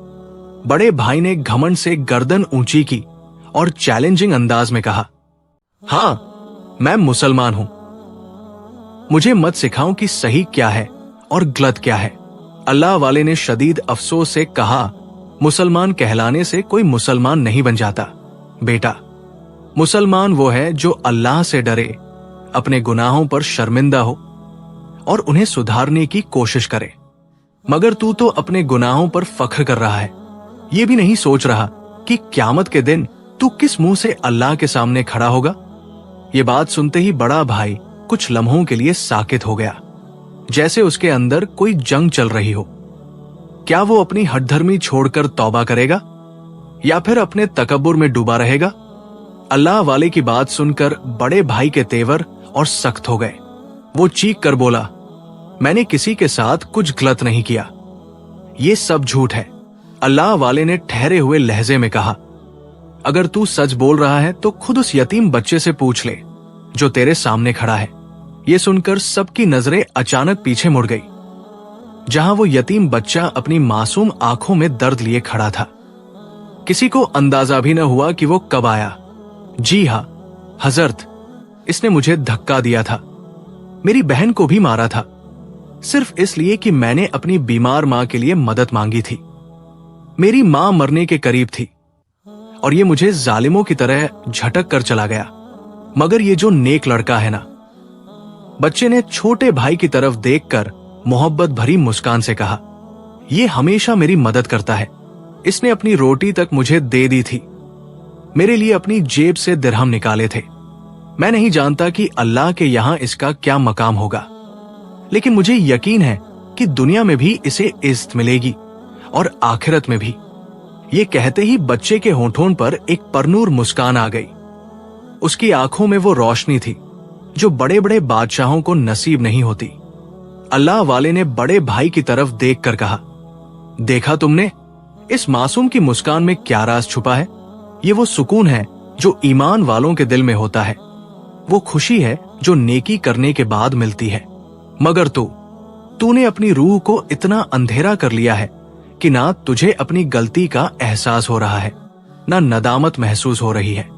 बड़े भाई ने घमंड से गर्दन ऊंची की और चैलेंजिंग अंदाज में कहा, हाँ मैं मुसलमान हूं। मुझे मत सिखाओ कि सही क्या है और गलत क्या है। अल्लाह वाले ने शदीद अफसोस से कहा, मुसलमान कहलाने से कोई मुसलमान नहीं बन जाता। बेटा, मुसलमान वो है जो अल्लाह से डरे, अपने गुनाहों पर शर्मिंदा हो और उन्हें सुधारने की कोशिश करे। मगर तू तो अपने गुनाहों पर फख्र कर रहा है। ये भी नहीं सोच रहा कि क़यामत के दिन तू किस मुंह से अल्लाह के सामने खड़ा होगा। ये बात सुनते ही बड़ा भाई कुछ लम्हों के लिए साकित हो गया, जैसे उसके अंदर कोई जंग चल रही हो। क्या वो अपनी हठधर्मी छोड़कर तौबा करेगा या फिर अपने तकब्बुर में डूबा रहेगा? अल्लाह वाले की बात सुनकर बड़े भाई के तेवर और सख्त हो गए। वो चीख कर बोला, मैंने किसी के साथ कुछ गलत नहीं किया, ये सब झूठ है। अल्लाह वाले ने ठहरे हुए लहजे में कहा, अगर तू सच बोल रहा है तो खुद उस यतीम बच्चे से पूछ ले जो तेरे सामने खड़ा है। ये सुनकर सबकी नजरें अचानक पीछे मुड़ गई, जहां वो यतीम बच्चा अपनी मासूम आंखों में दर्द लिए खड़ा था। किसी को अंदाजा भी न हुआ कि वो कब आया। जी हां हजरत, इसने मुझे धक्का दिया था, मेरी बहन को भी मारा था, सिर्फ इसलिए कि मैंने अपनी बीमार मां के लिए मदद मांगी थी। मेरी मां मरने के करीब थी और ये मुझे जालिमों की तरह झटक कर चला गया। मगर ये जो नेक लड़का है ना। बच्चे ने छोटे भाई की तरफ देखकर मोहब्बत भरी मुस्कान से कहा, ये हमेशा मेरी मदद करता है। इसने अपनी रोटी तक मुझे दे दी थी, मेरे लिए अपनी जेब से दिरहम निकाले थे। मैं नहीं जानता कि अल्लाह के यहां इसका क्या मकाम होगा, लेकिन मुझे यकीन है कि दुनिया में भी इसे इज्जत मिलेगी और आखिरत में भी। ये कहते ही बच्चे के होंठों पर एक परनूर मुस्कान आ गई। उसकी आंखों में वो रोशनी थी जो बड़े बड़े बादशाहों को नसीब नहीं होती। अल्लाह वाले ने बड़े भाई की तरफ देखकर कहा, देखा तुमने इस मासूम की मुस्कान में क्या राज छुपा है? ये वो सुकून है जो ईमान वालों के दिल में होता है, वो खुशी है जो नेकी करने के बाद मिलती है। मगर तूने अपनी रूह को इतना अंधेरा कर लिया है कि ना तुझे अपनी गलती का एहसास हो रहा है, ना नदामत महसूस हो रही है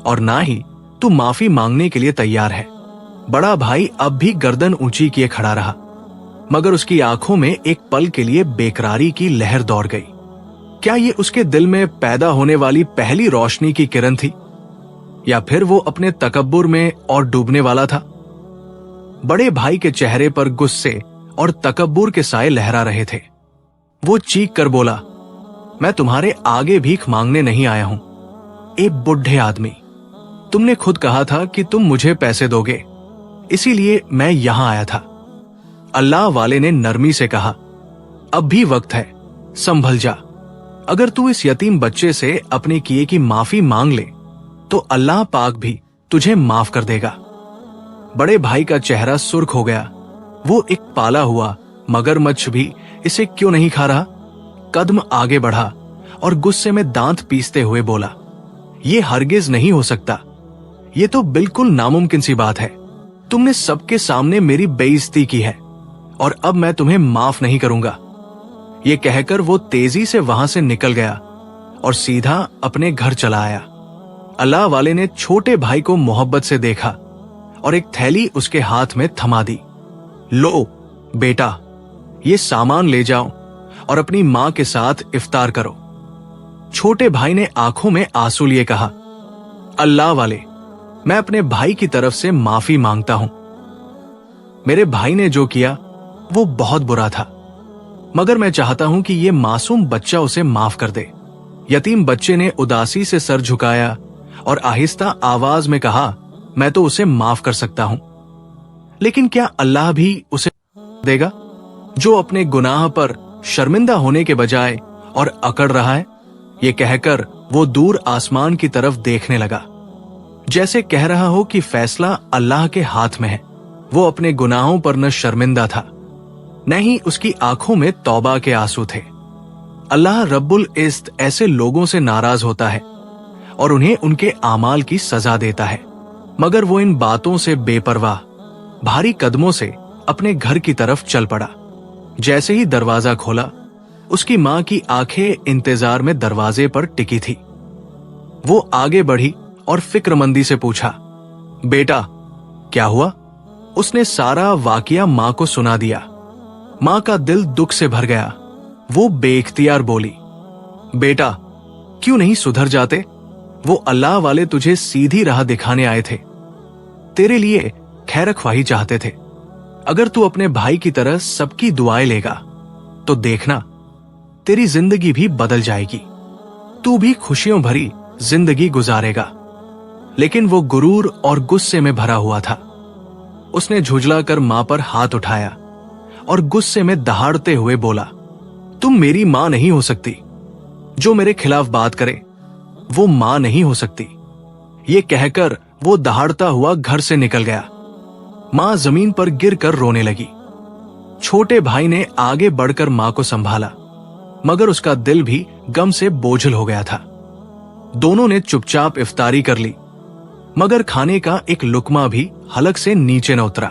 और ना ही तू माफी मांगने के लिए तैयार है। बड़ा भाई अब भी गर्दन ऊंची किए खड़ा रहा, मगर उसकी आंखों में एक पल के लिए बेकरारी की लहर दौड़ गई। क्या ये उसके दिल में पैदा होने वाली पहली रोशनी की किरण थी या फिर वो अपने तकब्बुर में और डूबने वाला था? बड़े भाई के चेहरे पर गुस्से और तकब्बुर के साए लहरा रहे थे। वो चीख कर बोला, मैं तुम्हारे आगे भीख मांगने नहीं आया हूं। ए बुढ़े आदमी, तुमने खुद कहा था कि तुम मुझे पैसे दोगे, इसीलिए मैं यहां आया था। अल्लाह वाले ने नरमी से कहा, अब भी वक्त है, संभल जा। अगर तू इस यतीम बच्चे से अपने किए की माफी मांग ले तो अल्लाह पाक भी तुझे माफ कर देगा। बड़े भाई का चेहरा सुर्ख हो गया। वो एक पाला हुआ मगरमच्छ भी इसे क्यों नहीं खा रहा? कदम आगे बढ़ा और गुस्से में दांत पीसते हुए बोला, ये हरगिज नहीं हो सकता। ये तो बिल्कुल नामुमकिन सी बात है। तुमने सबके सामने मेरी बेइज्जती की है और अब मैं तुम्हें माफ नहीं करूंगा। ये कहकर वो तेजी से वहां से निकल गया और सीधा अपने घर चला आया। अल्लाह वाले ने छोटे भाई को मोहब्बत से देखा और एक थैली उसके हाथ में थमा दी। लो बेटा, ये सामान ले जाओ और अपनी मां के साथ इफ्तार करो। छोटे भाई ने आंखों में आंसू लिए कहा, अल्लाह वाले, मैं अपने भाई की तरफ से माफी मांगता हूं। मेरे भाई ने जो किया वो बहुत बुरा था, मगर मैं चाहता हूं कि ये मासूम बच्चा उसे माफ कर दे। यतीम बच्चे ने उदासी से सर झुकाया और आहिस्ता आवाज में कहा, मैं तो उसे माफ कर सकता हूं, लेकिन क्या अल्लाह भी उसे देगा जो अपने गुनाह पर शर्मिंदा होने के बजाय और अकड़ रहा है? ये कहकर वो दूर आसमान की तरफ देखने लगा, जैसे कह रहा हो कि फैसला अल्लाह के हाथ में है। वो अपने गुनाहों पर न शर्मिंदा था, न ही उसकी आंखों में तौबा के आंसू थे। अल्लाह रब्बुल इज्जत ऐसे लोगों से नाराज होता है और उन्हें उनके आमाल की सजा देता है, मगर वो इन बातों से बेपरवाह भारी कदमों से अपने घर की तरफ चल पड़ा। जैसे ही दरवाजा खोला, उसकी मां की आंखें इंतजार में दरवाजे पर टिकी थी। वो आगे बढ़ी और फिक्रमंदी से पूछा, बेटा क्या हुआ? उसने सारा वाकया मां को सुना दिया। मां का दिल दुख से भर गया। वो बेइख्तियार बोली, बेटा क्यों नहीं सुधर जाते? वो अल्लाह वाले तुझे सीधी राह दिखाने आए थे, तेरे लिए खैरख्वाही चाहते थे। अगर तू अपने भाई की तरह सबकी दुआएं लेगा तो देखना तेरी जिंदगी भी बदल जाएगी, तू भी खुशियों भरी जिंदगी गुजारेगा। लेकिन वो गुरूर और गुस्से में भरा हुआ था। उसने झुंझलाकर मां पर हाथ उठाया और गुस्से में दहाड़ते हुए बोला, तुम मेरी मां नहीं हो सकती। जो मेरे खिलाफ बात करे वो मां नहीं हो सकती। ये कहकर वो दहाड़ता हुआ घर से निकल गया। मां जमीन पर गिरकर रोने लगी। छोटे भाई ने आगे बढ़कर मां को संभाला, मगर उसका दिल भी गम से बोझल हो गया था। दोनों ने चुपचाप इफ्तारी कर ली, मगर खाने का एक लुकमा भी हलक से नीचे न उतरा।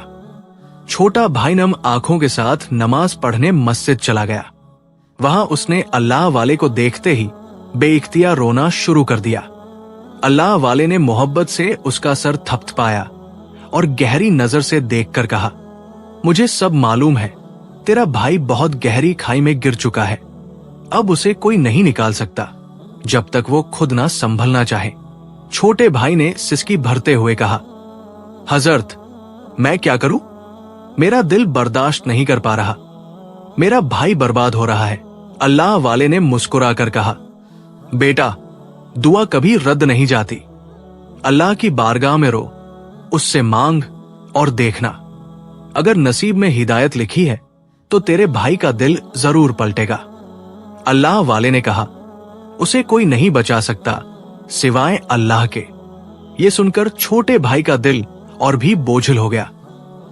छोटा भाई नम आंखों के साथ नमाज पढ़ने मस्जिद चला गया। वहां उसने अल्लाह वाले को देखते ही बेइख्तियार रोना शुरू कर दिया। अल्लाह वाले ने मोहब्बत से उसका सर थपथपाया और गहरी नजर से देखकर कहा, मुझे सब मालूम है, तेरा भाई बहुत गहरी खाई में गिर चुका है। अब उसे कोई नहीं निकाल सकता जब तक वो खुद ना संभलना चाहे। छोटे भाई ने सिसकी भरते हुए कहा, हजरत मैं क्या करूं? मेरा दिल बर्दाश्त नहीं कर पा रहा, मेरा भाई बर्बाद हो रहा है। अल्लाह वाले ने मुस्कुराकर कहा, बेटा दुआ कभी रद्द नहीं जाती। अल्लाह की बारगाह में रो, उससे मांग और देखना। अगर नसीब में हिदायत लिखी है तो तेरे भाई का दिल जरूर पलटेगा। अल्लाह वाले ने कहा, उसे कोई नहीं बचा सकता सिवाय अल्लाह के। ये सुनकर छोटे भाई का दिल और भी बोझल हो गया।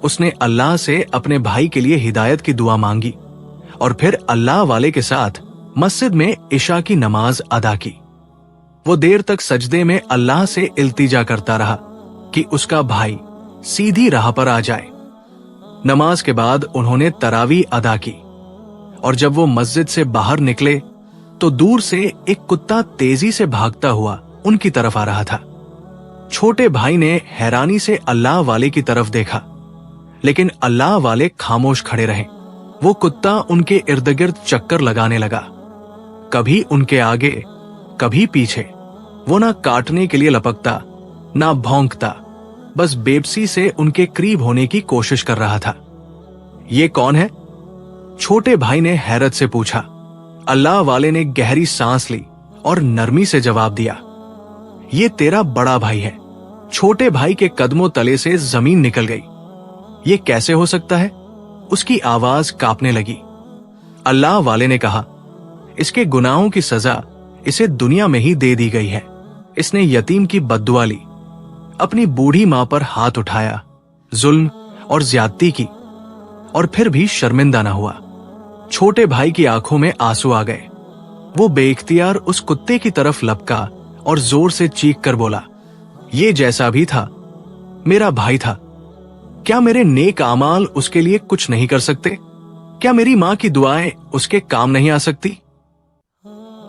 उसने अल्लाह से अपने भाई के लिए हिदायत की दुआ मांगी और फिर अल्लाह वाले के साथ मस्जिद में इशा की नमाज अदा की। वो देर तक सजदे में अल्लाह से इल्तिजा करता रहा कि उसका भाई सीधी राह पर आ जाए। नमाज के बाद उन्होंने तरावी अदा की और जब वो मस्जिद से बाहर निकले तो दूर से एक कुत्ता तेजी से भागता हुआ उनकी तरफ आ रहा था। छोटे भाई ने हैरानी से अल्लाह वाले की तरफ देखा, लेकिन अल्लाह वाले खामोश खड़े रहे। वो कुत्ता उनके इर्द गिर्द चक्कर लगाने लगा, कभी उनके आगे कभी पीछे। वो ना काटने के लिए लपकता ना भौंकता, बस बेबसी से उनके करीब होने की कोशिश कर रहा था। ये कौन है? छोटे भाई ने हैरत से पूछा। अल्लाह वाले ने गहरी सांस ली और नरमी से जवाब दिया, ये तेरा बड़ा भाई है। छोटे भाई के कदमों तले से जमीन निकल गई। ये कैसे हो सकता है? उसकी आवाज कांपने लगी। अल्लाह वाले ने कहा, इसके गुनाहों की सजा इसे दुनिया में ही दे दी गई है। इसने यतीम की बद्दुआ ली, अपनी बूढ़ी मां पर हाथ उठाया, जुल्म और ज्यादती की, और फिर भी शर्मिंदा न हुआ। छोटे भाई की आंखों में आंसू आ गए। वो बेइख्तियार उस कुत्ते की तरफ लपका और जोर से चीख कर बोला, ये जैसा भी था मेरा भाई था। क्या मेरे नेक आमाल उसके लिए कुछ नहीं कर सकते? क्या मेरी मां की दुआएं उसके काम नहीं आ सकती?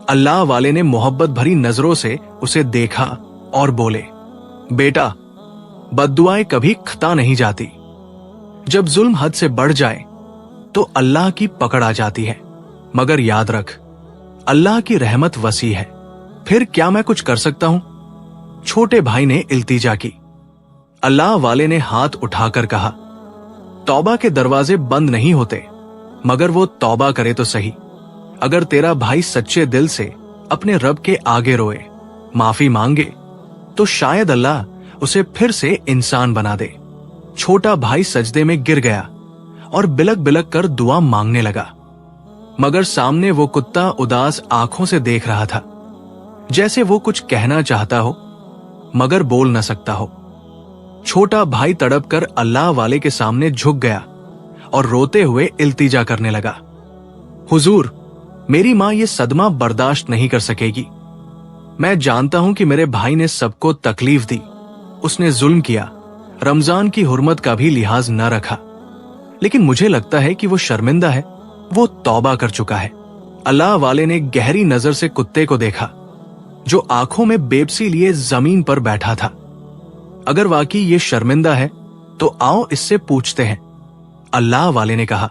अल्लाह वाले ने मोहब्बत भरी नजरों से उसे देखा और बोले, बेटा, बद्दुआएं कभी खता नहीं जाती। जब जुल्म हद से बढ़ जाए तो अल्लाह की पकड़ आ जाती है, मगर याद रख, अल्लाह की रहमत वसी है। फिर क्या मैं कुछ कर सकता हूं? छोटे भाई ने इल्तिजा की। अल्लाह वाले ने हाथ उठाकर कहा, तौबा के दरवाजे बंद नहीं होते, मगर वो तौबा करे तो सही। अगर तेरा भाई सच्चे दिल से अपने रब के आगे रोए, माफी मांगे, तो शायद अल्लाह उसे फिर से इंसान बना दे। छोटा भाई सजदे में गिर गया और बिलक बिलक कर दुआ मांगने लगा, मगर सामने वो कुत्ता उदास आंखों से देख रहा था, जैसे वो कुछ कहना चाहता हो मगर बोल न सकता हो। छोटा भाई तड़प कर अल्लाह वाले के सामने झुक गया और रोते हुए इल्तिजा करने लगा, हुजूर, मेरी मां ये सदमा बर्दाश्त नहीं कर सकेगी। मैं जानता हूं कि मेरे भाई ने सबको तकलीफ दी, उसने जुल्म किया, रमजान की हुर्मत का भी लिहाज न रखा, लेकिन मुझे लगता है कि वो शर्मिंदा है, वो तौबा कर चुका है। अल्लाह वाले ने गहरी नजर से कुत्ते को देखा, जो आंखों में बेबसी लिए जमीन पर बैठा था। अगर वाकई ये शर्मिंदा है तो आओ इससे पूछते हैं, अल्लाह वाले ने कहा।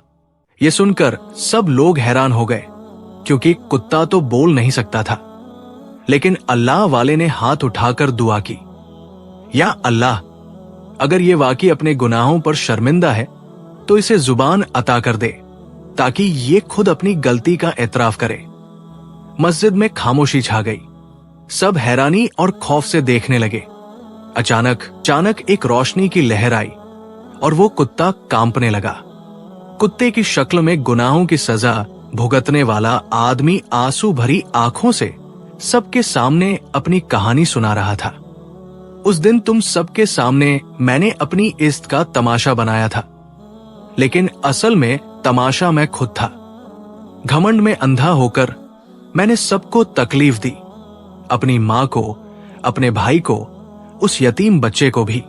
यह सुनकर सब लोग हैरान हो गए, क्योंकि कुत्ता तो बोल नहीं सकता था। लेकिन अल्लाह वाले ने हाथ उठाकर दुआ की, या अल्लाह, अगर ये वाकई अपने गुनाहों पर शर्मिंदा है तो इसे जुबान अता कर दे, ताकि ये खुद अपनी गलती का एतराफ करे। मस्जिद में खामोशी छा गई, सब हैरानी और खौफ से देखने लगे। अचानक एक रोशनी की लहर आई और वो कुत्ता कांपने लगा। कुत्ते की शक्ल में गुनाहों की सजा भुगतने वाला आदमी आंसू भरी आंखों से सबके सामने अपनी कहानी सुना रहा था। उस दिन तुम सबके सामने मैंने अपनी इज्जत का तमाशा बनाया था, लेकिन असल में तमाशा मैं खुद था। घमंड में अंधा होकर मैंने सबको तकलीफ दी, अपनी मां को, अपने भाई को, उस यतीम बच्चे को भी।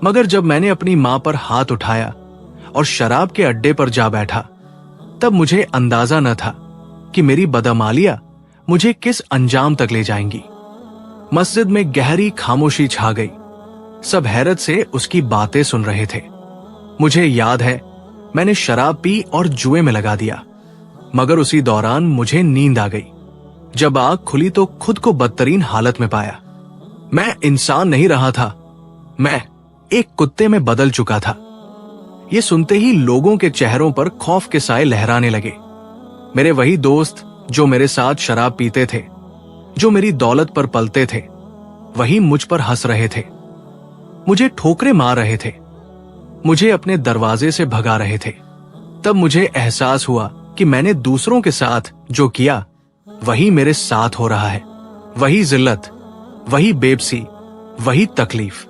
मगर जब मैंने अपनी मां पर हाथ उठाया और शराब के अड्डे पर जा बैठा, तब मुझे अंदाजा न था कि मेरी बदअमालियां मुझे किस अंजाम तक ले जाएंगी। मस्जिद में गहरी खामोशी छा गई, सब हैरत से उसकी बातें सुन रहे थे। मुझे याद है, मैंने शराब पी और जुए में लगा दिया, मगर उसी दौरान मुझे नींद आ गई। जब आंख खुली तो खुद को बदतरीन हालत में पाया। मैं इंसान नहीं रहा था, मैं एक कुत्ते में बदल चुका था। ये सुनते ही लोगों के चेहरों पर खौफ के साए लहराने लगे। मेरे वही दोस्त जो मेरे साथ शराब पीते थे, जो मेरी दौलत पर पलते थे, वही मुझ पर हंस रहे थे, मुझे ठोकरें मार रहे थे, मुझे अपने दरवाजे से भगा रहे थे। तब मुझे एहसास हुआ कि मैंने दूसरों के साथ जो किया वही मेरे साथ हो रहा है, वही जिल्लत, वही बेबसी, वही तकलीफ।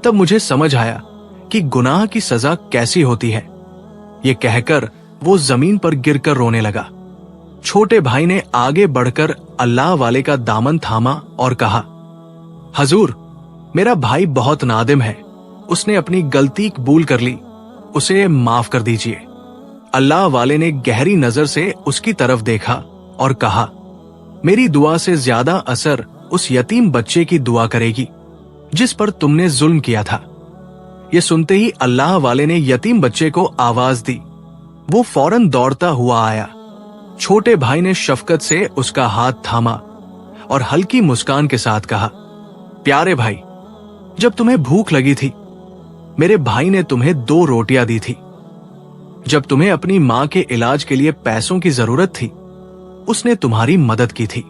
तब मुझे समझ आया कि गुनाह की सजा कैसी होती है। ये कहकर वो जमीन पर गिरकर रोने लगा। छोटे भाई ने आगे बढ़कर अल्लाह वाले का दामन थामा और कहा, हजूर, मेरा भाई बहुत नादिम है, उसने अपनी गलती कबूल कर ली, उसे माफ कर दीजिए। अल्लाह वाले ने गहरी नजर से उसकी तरफ देखा और कहा, मेरी दुआ से ज्यादा असर उस यतीम बच्चे की दुआ करेगी जिस पर तुमने जुल्म किया था। ये सुनते ही अल्लाह वाले ने यतीम बच्चे को आवाज दी। वो फौरन दौड़ता हुआ आया। छोटे भाई ने शफकत से उसका हाथ थामा और हल्की मुस्कान के साथ कहा, प्यारे भाई, जब तुम्हें भूख लगी थी, मेरे भाई ने तुम्हें 2 रोटियां दी थी। जब तुम्हें अपनी मां के इलाज के लिए पैसों की जरूरत थी, उसने तुम्हारी मदद की थी।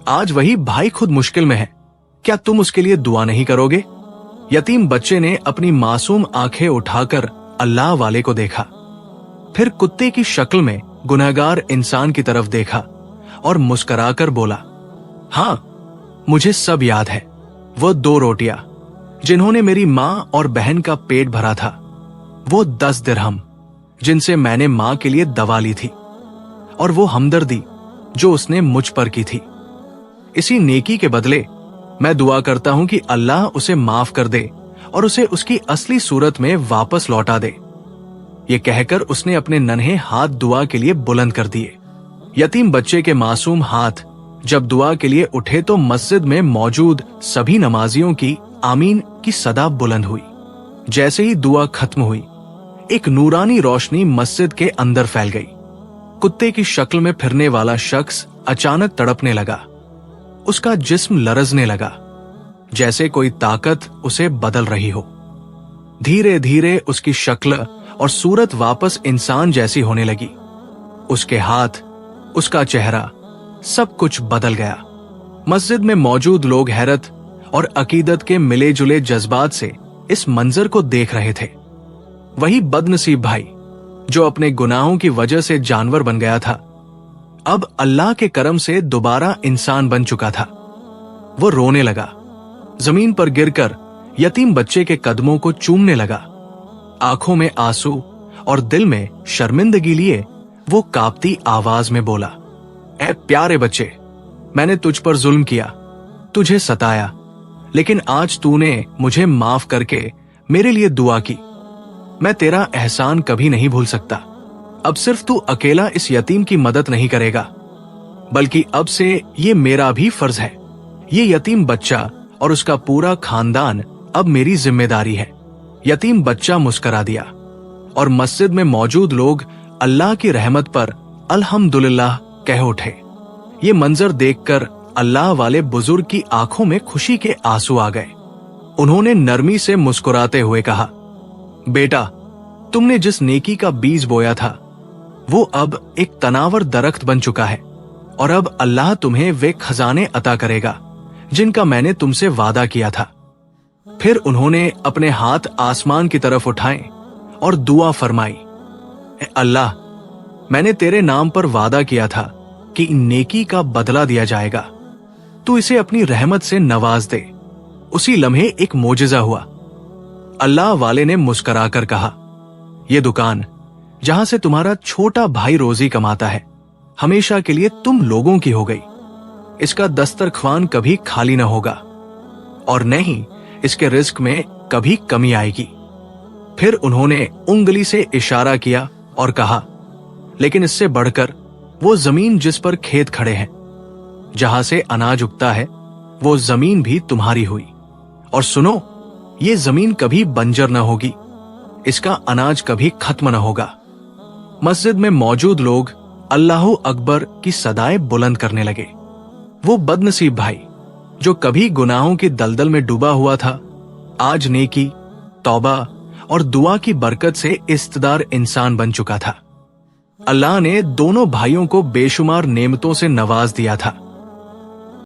आज वही भाई खुद मुश्किल में है, क्या तुम उसके लिए दुआ नहीं करोगे? यतीम बच्चे ने अपनी मासूम आंखें उठाकर अल्लाह वाले को देखा, फिर कुत्ते की शक्ल में गुनहगार इंसान की तरफ देखा और मुस्कुराकर बोला, हाँ, मुझे सब याद है। वो 2 रोटियां जिन्होंने मेरी माँ और बहन का पेट भरा था, वो 10 दिरहम जिनसे मैंने माँ के लिए दवा ली थी, और वो हमदर्दी जो उसने मुझ पर की थी। इसी नेकी के बदले मैं दुआ करता हूं कि अल्लाह उसे माफ कर दे और उसे उसकी असली सूरत में वापस लौटा दे। ये कहकर उसने अपने नन्हे हाथ दुआ के लिए बुलंद कर दिए। यतीम बच्चे के मासूम हाथ जब दुआ के लिए उठे तो मस्जिद में मौजूद सभी नमाजियों की आमीन की सदा बुलंद हुई। जैसे ही दुआ खत्म हुई, एक नूरानी रोशनी मस्जिद के अंदर फैल गई। कुत्ते की शक्ल में फिरने वाला शख्स अचानक तड़पने लगा। उसका जिस्म लरजने लगा, जैसे कोई ताकत उसे बदल रही हो। धीरे धीरे उसकी शक्ल और सूरत वापस इंसान जैसी होने लगी। उसके हाथ, उसका चेहरा, सब कुछ बदल गया। मस्जिद में मौजूद लोग हैरत और अकीदत के मिले जुले जज्बात से इस मंजर को देख रहे थे। वही बदनसीब भाई जो अपने गुनाहों की वजह से जानवर बन गया था, अब अल्लाह के करम से दोबारा इंसान बन चुका था। वो रोने लगा, जमीन पर गिरकर यतीम बच्चे के कदमों को चूमने लगा। आंखों में आंसू और दिल में शर्मिंदगी लिए वो कांपती आवाज में बोला, ऐ प्यारे बच्चे, मैंने तुझ पर जुल्म किया, तुझे सताया, लेकिन आज तूने मुझे माफ करके मेरे लिए दुआ की। मैं तेरा एहसान कभी नहीं भूल सकता। अब सिर्फ तू अकेला इस यतीम की मदद नहीं करेगा, बल्कि अब से ये मेरा भी फर्ज है। ये यतीम बच्चा और उसका पूरा खानदान अब मेरी जिम्मेदारी है। यतीम बच्चा मुस्करा दिया और मस्जिद में मौजूद लोग अल्लाह की रहमत पर अल्हम्दुलिल्लाह कह उठे। ये मंजर देखकर अल्लाह वाले बुजुर्ग की आंखों में खुशी के आंसू आ गए। उन्होंने नरमी से मुस्कुराते हुए कहा, बेटा, तुमने जिस नेकी का बीज बोया था वो अब एक तनावर दरख्त बन चुका है, और अब अल्लाह तुम्हें वे खजाने अता करेगा जिनका मैंने तुमसे वादा किया था। फिर उन्होंने अपने हाथ आसमान की तरफ उठाए और दुआ फरमाई, अल्लाह, मैंने तेरे नाम पर वादा किया था कि नेकी का बदला दिया जाएगा, तू इसे अपनी रहमत से नवाज दे। उसी लम्हे एक मोजिजा हुआ। अल्लाह वाले ने मुस्कराकर कहा, यह दुकान जहां से तुम्हारा छोटा भाई रोजी कमाता है, हमेशा के लिए तुम लोगों की हो गई। इसका दस्तरख्वान कभी खाली न होगा और न ही इसके रिस्क में कभी कमी आएगी। फिर उन्होंने उंगली से इशारा किया और कहा, लेकिन इससे बढ़कर वो जमीन जिस पर खेत खड़े हैं, जहां से अनाज उगता है, वो जमीन भी तुम्हारी हुई। और सुनो, ये जमीन कभी बंजर न होगी, इसका अनाज कभी खत्म न होगा। मस्जिद में मौजूद लोग अल्लाहु अकबर की सदाएं बुलंद करने लगे। वो बदनसीब भाई जो कभी गुनाहों की दलदल में डूबा हुआ था, आज नेकी, तौबा और दुआ की बरकत से इज्तदार इंसान बन चुका था। अल्लाह ने दोनों भाइयों को बेशुमार नेमतों से नवाज दिया था।